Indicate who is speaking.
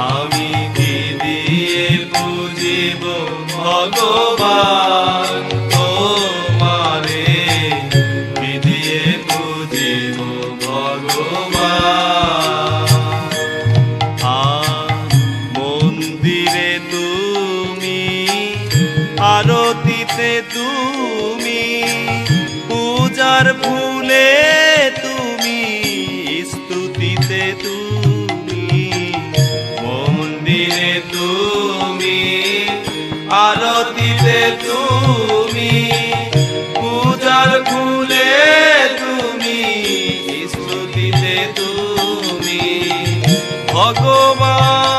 Speaker 1: আমি কি দিয়ে বুঝিব ভগবান তোমারে, কি দিয়ে বুঝিব ভগবান। মন্দিরে তুমি, আরতিতে তুমি, পূজার ফুলে তুমি, স্তুতিতে তুমি। মন্দিরে তুমি, আরতিতে তুমি, পূজার ফুলে তুমি, স্তুতিতে তুমি। ভগবান